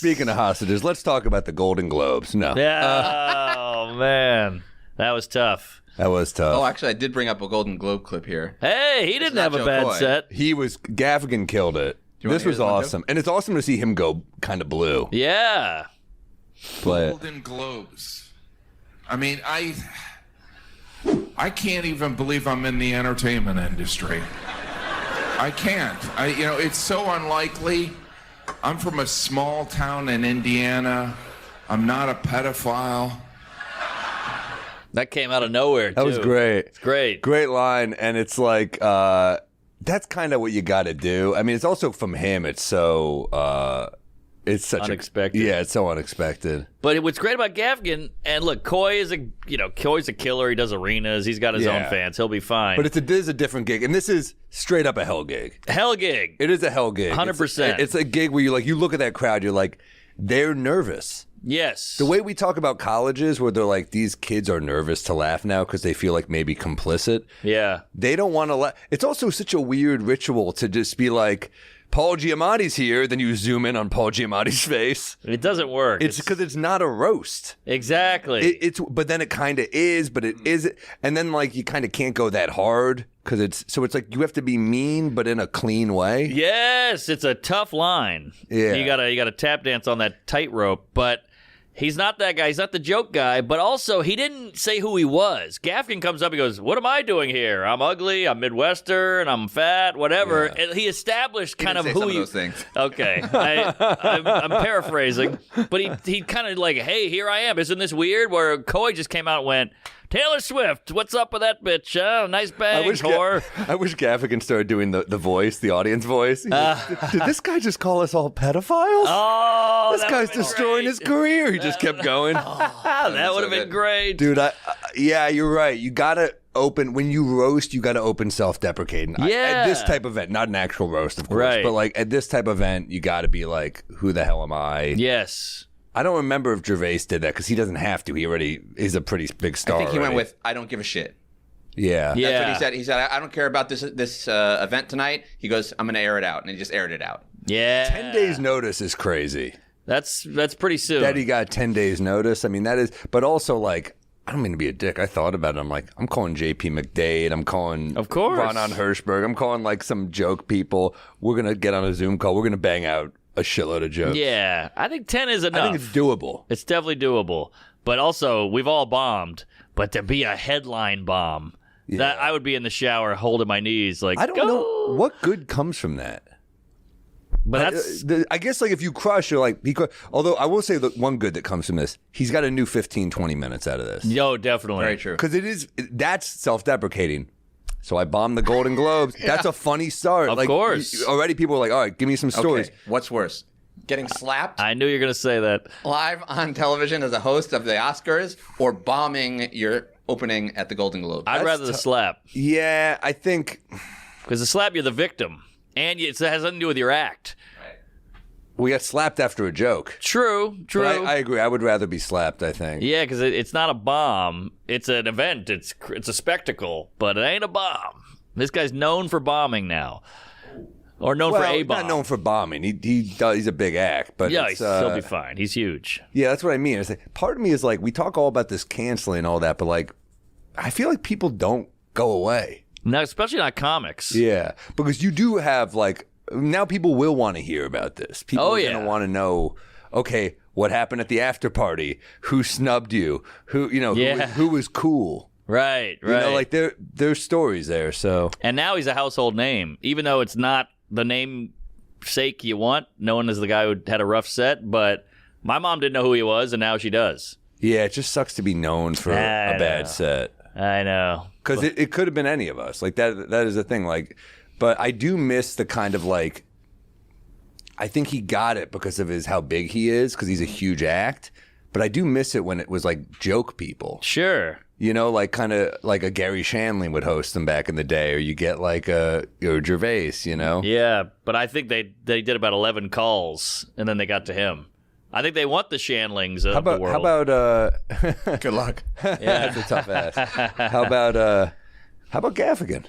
Speaking of hostages, let's talk about the Golden Globes. No. Yeah. Oh, man. That was tough. That was tough. Oh, actually, I did bring up a Golden Globe clip here. Hey, he didn't have a Joy bad Koy. set. Gaffigan killed it. This was awesome. And it's awesome to see him go kind of blue. Yeah. Play it. Golden Globes. I mean, I can't even believe I'm in the entertainment industry. I can't. It's so unlikely. I'm from a small town in Indiana. I'm not a pedophile. That came out of nowhere, too. That was great. It's great. Great line. And it's like, that's kind of what you got to do. I mean, it's also from him. It's so, it's such unexpected. It's so unexpected. But what's great about Gaffigan, and look, Koy's a killer. He does arenas. He's got his own fans. He'll be fine. But it is a different gig. And this is straight up a hell gig. Hell gig. It is a hell gig. 100%. It's a gig where you look at that crowd, you're like, they're nervous. Yes. The way we talk about colleges where they're like, these kids are nervous to laugh now because they feel like maybe complicit. Yeah. They don't want to laugh. It's also such a weird ritual to just be like, Paul Giamatti's here, then you zoom in on Paul Giamatti's face. It doesn't work. It's because it's not a roast. Exactly. But then it kind of is, but it isn't. And then like you kind of can't go that hard because it's like you have to be mean, but in a clean way. Yes, it's a tough line. Yeah. You gotta tap dance on that tightrope, but he's not that guy. He's not the joke guy, but also he didn't say who he was. Gaffigan comes up, he goes, "What am I doing here? I'm ugly, I'm Midwestern, I'm fat, whatever." Yeah. And he established kind of say who some of he. those things. Okay, I'm paraphrasing, but he kind of like, "Hey, here I am. Isn't this weird?" Where Koy just came out and went, "Taylor Swift, what's up with that bitch? Huh? Nice bang, whore." I wish Gaffigan started doing the voice, the audience voice. Did this guy just call us all pedophiles? Oh, this guy's destroying his career. He just kept going. That would have been great. Dude, yeah, you're right. You got to open, when you roast, you got to open self-deprecating. Yeah. At this type of event, not an actual roast, of course, Right. but like at this type of event, you got to be like, who the hell am I? Yes. I don't remember if Gervais did that because he doesn't have to. He already is a pretty big star. I think he went already. with, I don't give a shit. Yeah. Yeah. That's what he said. He said, I don't care about this event tonight. He goes, I'm going to air it out. And he just aired it out. Yeah. 10 days notice is crazy. That's pretty soon. That he got 10 days notice. I mean, that is, but also like, I don't mean to be a dick. I thought about it. I'm like, I'm calling JP McDade. I'm calling Of course. Ronan Hirschberg. I'm calling like some joke people. We're going to get on a Zoom call. We're going to bang out a shitload of jokes. Yeah. I think 10 is enough. I think it's doable. It's definitely doable. But also, we've all bombed. But to be a headline bomb, that I would be in the shower holding my knees like, I don't know what good comes from that. But that's I guess like if you crush, you're like, although I will say the one good that comes from this, he's got a new 15, 20 minutes out of this. yo, definitely. Very true. Because that's self-deprecating. So I bombed the Golden Globes. That's a funny start. Of course. Already people are like, all right, give me some stories. Okay. What's worse? Getting slapped I knew you were going to say that. live on television as a host of the Oscars or bombing your opening at the Golden Globe? I'd rather the slap. Yeah, I think Because the slap, you're the victim. And it has nothing to do with your act. we got slapped after a joke. True. But I agree. I would rather be slapped, I think. Yeah, because it's not a bomb. It's an event. It's a spectacle, but it ain't a bomb. This guy's known for bombing now, or known for a bomb. Not known for bombing. He's a big act, but Yeah, it's, he'll be fine. He's huge. yeah, that's what I mean. It's like, part of me is like, we talk all about this canceling and all that, but like, I feel like people don't go away. No, especially not comics. Yeah, because you do have like, now people will want to hear about this. People are going to want to know, okay, what happened at the after party? Who snubbed you? Who was cool? Right. You know, like there's stories there. So And now he's a household name, even though it's not the namesake you want, known as the guy who had a rough set. But my mom didn't know who he was, and now she does. yeah, it just sucks to be known for a bad set. I know. Because it could have been any of us. Like that is the thing. Like, but I do miss the kind of like, I think he got it because of how big he is, because he's a huge act. But I do miss it when it was like joke people. Sure. You know, like kind of like a Gary Shandling would host them back in the day, or you get like a Gervais, you know? Yeah, but I think they did about 11 calls, and then they got to him. I think they want the Shandlings of the world. How about Good luck. that's a tough ass. How about Gaffigan?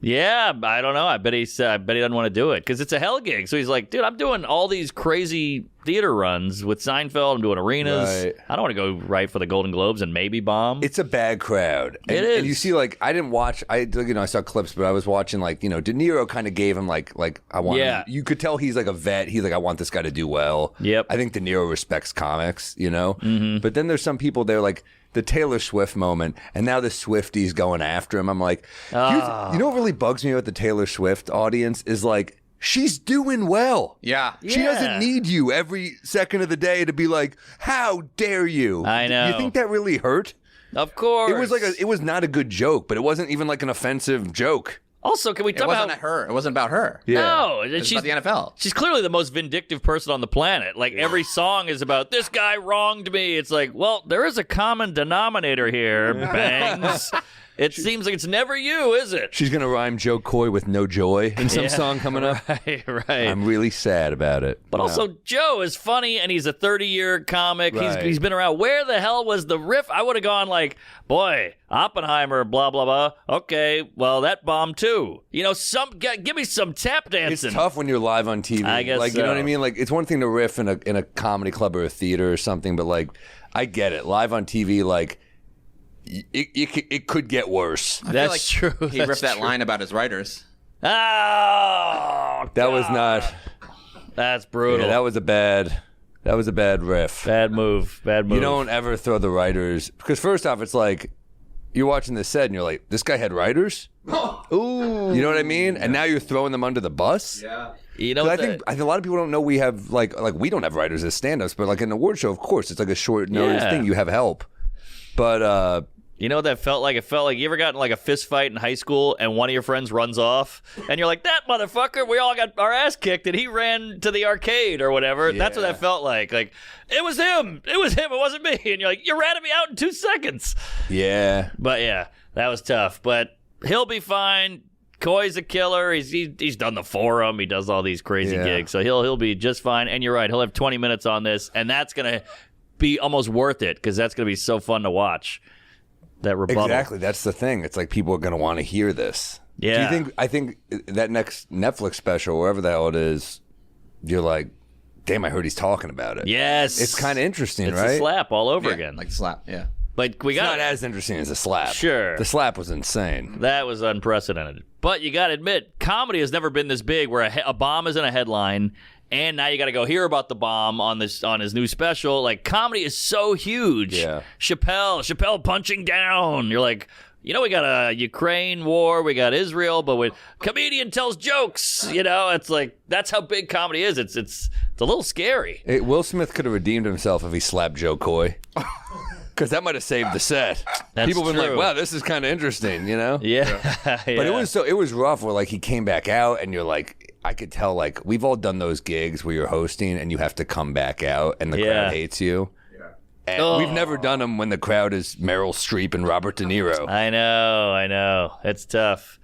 Yeah, I don't know. I bet he doesn't want to do it because it's a hell gig. So he's like, dude, I'm doing all these crazy theater runs with Seinfeld. I'm doing arenas. Right. I don't want to go right for the Golden Globes and maybe bomb. It's a bad crowd. It is. And you see, like, I didn't watch. I saw clips, but I was watching, like, De Niro kind of gave him like I want. Yeah. You could tell he's like a vet. He's like, I want this guy to do well. Yep. I think De Niro respects comics. But then there's some people they're like the Taylor Swift moment, and now the Swifties going after him. I'm like, you know what really bugs me about the Taylor Swift audience is like, she's doing well. Yeah. She doesn't need you every second of the day to be like, how dare you? I know. You think that really hurt? Of course. It was not a good joke, but it wasn't even like an offensive joke. Also, can we It talk wasn't about at her. It wasn't about her. No, It's she's about the NFL. She's clearly the most vindictive person on the planet. Like, every song is about, this guy wronged me. It's like, well, there is a common denominator here, Bangs. It seems like it's never you, is it? She's going to rhyme Joy Koy with no joy in some song coming up. Right. I'm really sad about it. But also, Joe is funny, and he's a 30-year comic. Right. He's been around. Where the hell was the riff? I would have gone like, boy, Oppenheimer, blah, blah, blah. Okay, well, that bombed too. Give me some tap dancing. It's tough when you're live on TV. I guess like, you know what I so. mean? Like, it's one thing to riff in a comedy club or a theater or something, but like, I get it. Live on TV, like, it could get worse. That's true. He That's ripped that true. line about his writers. Oh, That was not. That's brutal. Yeah, that was a bad riff. Bad move. You don't ever throw the writers because first off, it's like you're watching the set and you're like, this guy had writers. Ooh, you know what I mean? And now you're throwing them under the bus. Yeah. You know, 'Cause I think a lot of people don't know we have like we don't have writers as stand-ups, but like an award show, of course, it's like a short notice Yeah. thing. You have help, but you know what that felt like? It felt like you ever got in like a fist fight in high school and one of your friends runs off and you're like, that motherfucker, we all got our ass kicked and he ran to the arcade or whatever. That's what Yeah. that felt like. Like, it was him. It wasn't me. And you're like, you ratted me out in 2 seconds. yeah, But yeah, that was tough. But he'll be fine. Koy's a killer. He's done the Forum. He does all these crazy Yeah. gigs. So he'll be just fine. And you're right. He'll have 20 minutes on this. And that's going to be almost worth it because that's going to be so fun to watch. That rebuttal. exactly. That's the thing. It's like people are going to want to hear this. Yeah. Do you think? I think that next Netflix special, wherever the hell it is, you're like, damn, I heard he's talking about it. Yes. It's kind of interesting, It's right? a slap all over Yeah, again. like the slap. Yeah. Like, we It's got not as interesting as a slap. Sure. The slap was insane. that was unprecedented. But you got to admit, comedy has never been this big where a bomb is in a headline. And now you got to go hear about the bomb on his new special. Like, comedy is so huge. Yeah. Chappelle punching down. You're like, we got a Ukraine war, we got Israel, but when comedian tells jokes, it's like that's how big comedy is. It's a little scary. Will Smith could have redeemed himself if he slapped Joe Koy. Because that might have saved the set. That's People have been true. like, wow, this is kind of interesting, Yeah. But it was rough where like he came back out and you're like, I could tell like we've all done those gigs where you're hosting and you have to come back out and the Yeah. crowd hates you. And we've never done them when the crowd is Meryl Streep and Robert De Niro. I know. It's tough.